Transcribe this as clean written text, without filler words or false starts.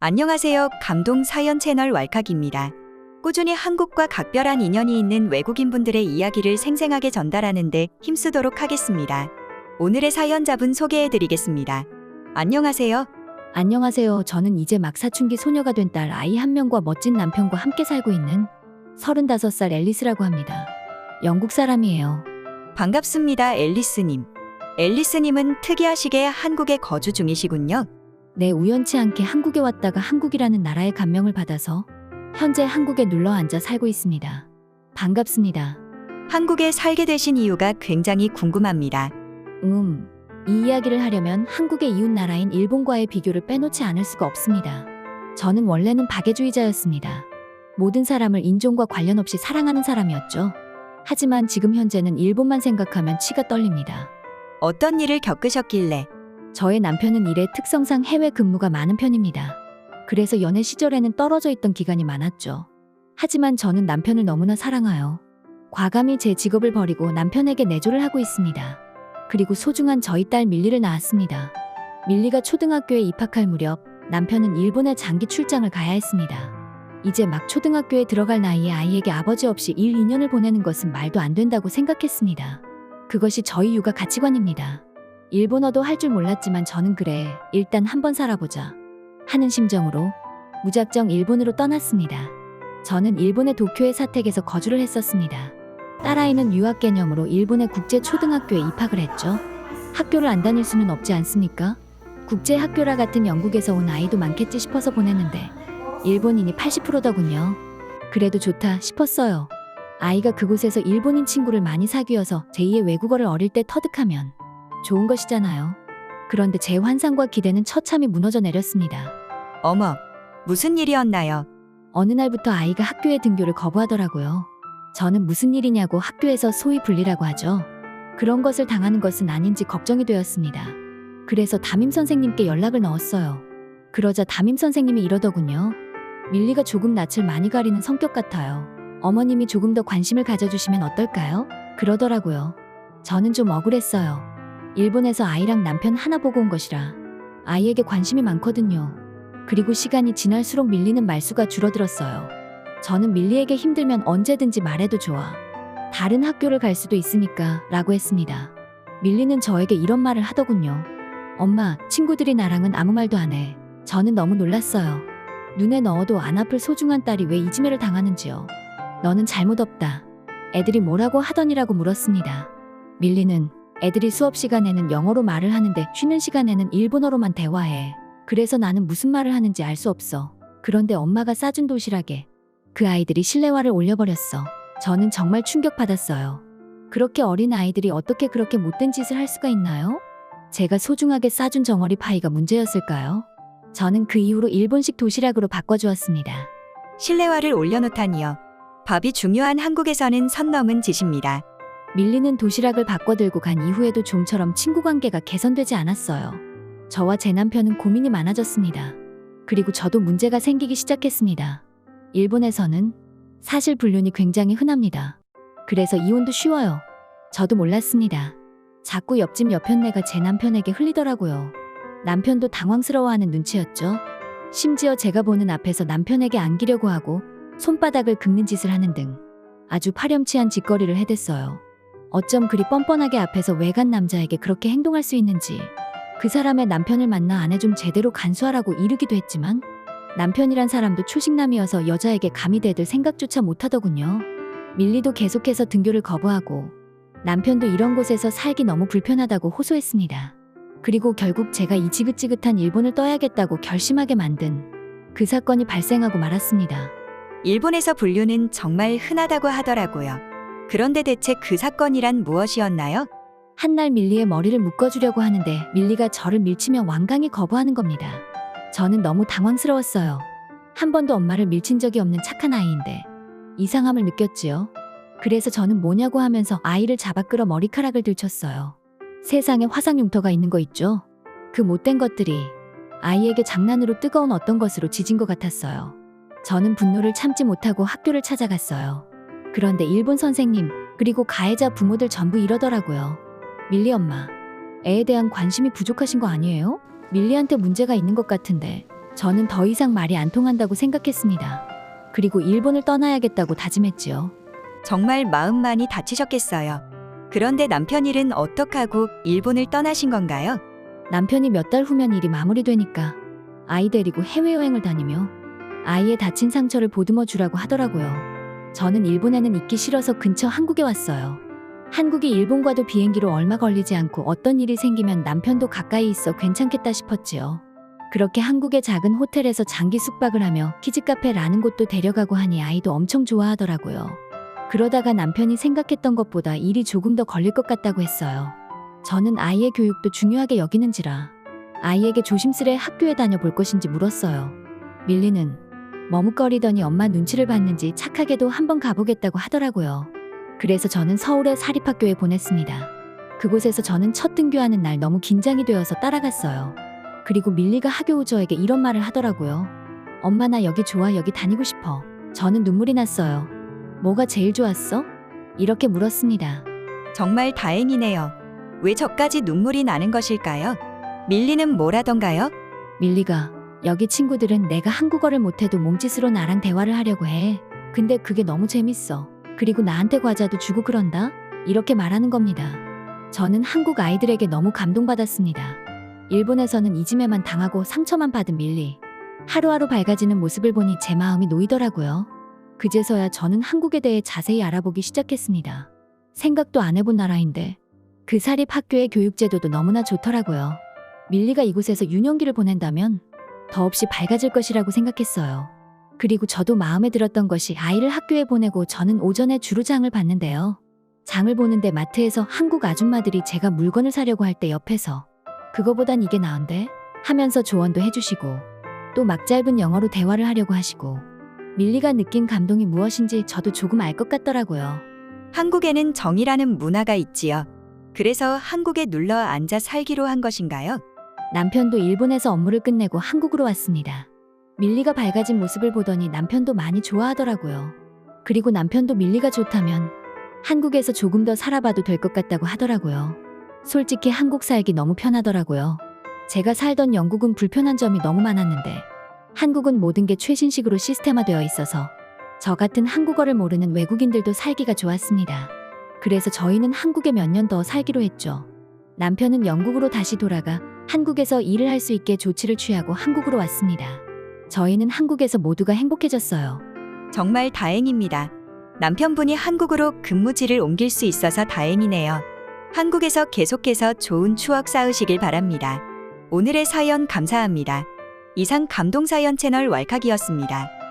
안녕하세요. 감동 사연 채널 왈칵입니다. 꾸준히 한국과 각별한 인연이 있는 외국인분들의 이야기를 생생하게 전달하는데 힘쓰도록 하겠습니다. 오늘의 사연자분 소개해드리겠습니다. 안녕하세요. 안녕하세요. 저는 이제 막 사춘기 소녀가 된 딸 아이 한 명과 멋진 남편과 함께 살고 있는 35살 앨리스라고 합니다. 영국 사람이에요. 반갑습니다, 앨리스님. 앨리스님은 특이하시게 한국에 거주 중이시군요. 네, 우연치 않게 한국에 왔다가 한국이라는 나라의 감명을 받아서 현재 한국에 눌러 앉아 살고 있습니다. 반갑습니다. 한국에 살게 되신 이유가 굉장히 궁금합니다. 이 이야기를 하려면 한국의 이웃 나라인 일본과의 비교를 빼놓지 않을 수가 없습니다. 저는 원래는 박애주의자였습니다. 모든 사람을 인종과 관련 없이 사랑하는 사람이었죠. 하지만 지금 현재는 일본만 생각하면 치가 떨립니다. 어떤 일을 겪으셨길래? 저의 남편은 일의 특성상 해외 근무가 많은 편입니다. 그래서 연애 시절에는 떨어져 있던 기간이 많았죠. 하지만 저는 남편을 너무나 사랑하여 과감히 제 직업을 버리고 남편에게 내조를 하고 있습니다. 그리고 소중한 저희 딸 밀리를 낳았습니다. 밀리가 초등학교에 입학할 무렵 남편은 일본에 장기 출장을 가야 했습니다. 이제 막 초등학교에 들어갈 나이에 아이에게 아버지 없이 1, 2년을 보내는 것은 말도 안 된다고 생각했습니다. 그것이 저희 육아 가치관입니다. 일본어도 할 줄 몰랐지만 저는 그래, 일단 한번 살아보자 하는 심정으로 무작정 일본으로 떠났습니다. 저는 일본의 도쿄의 사택에서 거주를 했었습니다. 딸아이는 유학 개념으로 일본의 국제 초등학교에 입학을 했죠. 학교를 안 다닐 수는 없지 않습니까? 국제 학교라 같은 영국에서 온 아이도 많겠지 싶어서 보냈는데 일본인이 80%더군요. 그래도 좋다 싶었어요. 아이가 그곳에서 일본인 친구를 많이 사귀어서 제2의 외국어를 어릴 때 터득하면 좋은 것이잖아요. 그런데 제 환상과 기대는 처참히 무너져 내렸습니다. 어머, 무슨 일이었나요? 어느 날부터 아이가 학교에 등교를 거부하더라고요. 저는 무슨 일이냐고 학교에서 소위 분리라고 하죠. 그런 것을 당하는 것은 아닌지 걱정이 되었습니다. 그래서 담임 선생님께 연락을 넣었어요. 그러자 담임 선생님이 이러더군요. 밀리가 조금 낯을 많이 가리는 성격 같아요. 어머님이 조금 더 관심을 가져주시면 어떨까요? 그러더라고요. 저는 좀 억울했어요. 일본에서 아이랑 남편 하나 보고 온 것이라 아이에게 관심이 많거든요. 그리고 시간이 지날수록 밀리는 말수가 줄어들었어요. 저는 밀리에게 힘들면 언제든지 말해도 좋아. 다른 학교를 갈 수도 있으니까 라고 했습니다. 밀리는 저에게 이런 말을 하더군요. 엄마, 친구들이 나랑은 아무 말도 안 해. 저는 너무 놀랐어요. 눈에 넣어도 안 아플 소중한 딸이 왜 이지매를 당하는지요. 너는 잘못 없다. 애들이 뭐라고 하더니라고 물었습니다. 밀리는 애들이 수업 시간에는 영어로 말을 하는데 쉬는 시간에는 일본어로만 대화해. 그래서 나는 무슨 말을 하는지 알 수 없어. 그런데 엄마가 싸준 도시락에 그 아이들이 실내화를 올려버렸어. 저는 정말 충격받았어요. 그렇게 어린 아이들이 어떻게 그렇게 못된 짓을 할 수가 있나요? 제가 소중하게 싸준 정어리 파이가 문제였을까요? 저는 그 이후로 일본식 도시락으로 바꿔주었습니다. 실내화를 올려놓다니요. 밥이 중요한 한국에서는 선 넘은 짓입니다. 밀리는 도시락을 바꿔 들고 간 이후에도 좀처럼 친구 관계가 개선되지 않았어요. 저와 제 남편은 고민이 많아졌습니다. 그리고 저도 문제가 생기기 시작했습니다. 일본에서는 사실 불륜이 굉장히 흔합니다. 그래서 이혼도 쉬워요. 저도 몰랐습니다. 자꾸 옆집 여편네가 제 남편에게 흘리더라고요. 남편도 당황스러워하는 눈치였죠. 심지어 제가 보는 앞에서 남편에게 안기려고 하고 손바닥을 긁는 짓을 하는 등 아주 파렴치한 짓거리를 해댔어요. 어쩜 그리 뻔뻔하게 앞에서 외간 남자에게 그렇게 행동할 수 있는지. 그 사람의 남편을 만나 아내 좀 제대로 간수하라고 이르기도 했지만 남편이란 사람도 초식남이어서 여자에게 감히 대들 생각조차 못하더군요. 밀리도 계속해서 등교를 거부하고 남편도 이런 곳에서 살기 너무 불편하다고 호소했습니다. 그리고 결국 제가 이 지긋지긋한 일본을 떠야겠다고 결심하게 만든 그 사건이 발생하고 말았습니다. 일본에서 불륜은 정말 흔하다고 하더라고요. 그런데 대체 그 사건이란 무엇이었나요? 한날 밀리의 머리를 묶어주려고 하는데 밀리가 저를 밀치며 완강히 거부하는 겁니다. 저는 너무 당황스러웠어요. 한 번도 엄마를 밀친 적이 없는 착한 아이인데 이상함을 느꼈지요. 그래서 저는 뭐냐고 하면서 아이를 잡아 끌어 머리카락을 들쳤어요. 세상에 화상흉터가 있는 거 있죠? 그 못된 것들이 아이에게 장난으로 뜨거운 어떤 것으로 지진 것 같았어요. 저는 분노를 참지 못하고 학교를 찾아갔어요. 그런데 일본 선생님 그리고 가해자 부모들 전부 이러더라고요. 밀리 엄마, 애에 대한 관심이 부족하신 거 아니에요? 밀리한테 문제가 있는 것 같은데 저는 더 이상 말이 안 통한다고 생각했습니다. 그리고 일본을 떠나야겠다고 다짐했지요. 정말 마음 많이 다치셨겠어요. 그런데 남편 일은 어떡하고 일본을 떠나신 건가요? 남편이 몇 달 후면 일이 마무리되니까 아이 데리고 해외여행을 다니며 아이의 다친 상처를 보듬어 주라고 하더라고요. 저는 일본에는 있기 싫어서 근처 한국에 왔어요. 한국이 일본과도 비행기로 얼마 걸리지 않고 어떤 일이 생기면 남편도 가까이 있어 괜찮겠다 싶었지요. 그렇게 한국의 작은 호텔에서 장기 숙박을 하며 키즈카페라는 곳도 데려가고 하니 아이도 엄청 좋아하더라고요. 그러다가 남편이 생각했던 것보다 일이 조금 더 걸릴 것 같다고 했어요. 저는 아이의 교육도 중요하게 여기는지라 아이에게 조심스레 학교에 다녀볼 것인지 물었어요. 밀리는 머뭇거리더니 엄마 눈치를 봤는지 착하게도 한번 가보겠다고 하더라고요. 그래서 저는 서울의 사립학교에 보냈습니다. 그곳에서 저는 첫 등교하는 날 너무 긴장이 되어서 따라갔어요. 그리고 밀리가 학교 후 저에게 이런 말을 하더라고요. 엄마 나 여기 좋아, 여기 다니고 싶어. 저는 눈물이 났어요. 뭐가 제일 좋았어? 이렇게 물었습니다. 정말 다행이네요. 왜 저까지 눈물이 나는 것일까요? 밀리는 뭐라던가요? 밀리가 여기 친구들은 내가 한국어를 못해도 몸짓으로 나랑 대화를 하려고 해. 근데 그게 너무 재밌어. 그리고 나한테 과자도 주고 그런다? 이렇게 말하는 겁니다. 저는 한국 아이들에게 너무 감동받았습니다. 일본에서는 이지매만 당하고 상처만 받은 밀리. 하루하루 밝아지는 모습을 보니 제 마음이 놓이더라고요. 그제서야 저는 한국에 대해 자세히 알아보기 시작했습니다. 생각도 안 해본 나라인데 그 사립학교의 교육제도도 너무나 좋더라고요. 밀리가 이곳에서 유년기를 보낸다면 더없이 밝아질 것이라고 생각했어요. 그리고 저도 마음에 들었던 것이 아이를 학교에 보내고 저는 오전에 주로 장을 봤는데요. 장을 보는데 마트에서 한국 아줌마들이 제가 물건을 사려고 할 때 옆에서 그거보단 이게 나은데? 하면서 조언도 해주시고 또 막 짧은 영어로 대화를 하려고 하시고 밀리가 느낀 감동이 무엇인지 저도 조금 알 것 같더라고요. 한국에는 정이라는 문화가 있지요. 그래서 한국에 눌러 앉아 살기로 한 것인가요? 남편도 일본에서 업무를 끝내고 한국으로 왔습니다. 밀리가 밝아진 모습을 보더니 남편도 많이 좋아하더라고요. 그리고 남편도 밀리가 좋다면 한국에서 조금 더 살아봐도 될 것 같다고 하더라고요. 솔직히 한국 살기 너무 편하더라고요. 제가 살던 영국은 불편한 점이 너무 많았는데 한국은 모든 게 최신식으로 시스템화되어 있어서 저 같은 한국어를 모르는 외국인들도 살기가 좋았습니다. 그래서 저희는 한국에 몇 년 더 살기로 했죠. 남편은 영국으로 다시 돌아가 한국에서 일을 할 수 있게 조치를 취하고 한국으로 왔습니다. 저희는 한국에서 모두가 행복해졌어요. 정말 다행입니다. 남편분이 한국으로 근무지를 옮길 수 있어서 다행이네요. 한국에서 계속해서 좋은 추억 쌓으시길 바랍니다. 오늘의 사연 감사합니다. 이상 감동사연 채널 왈칵이었습니다.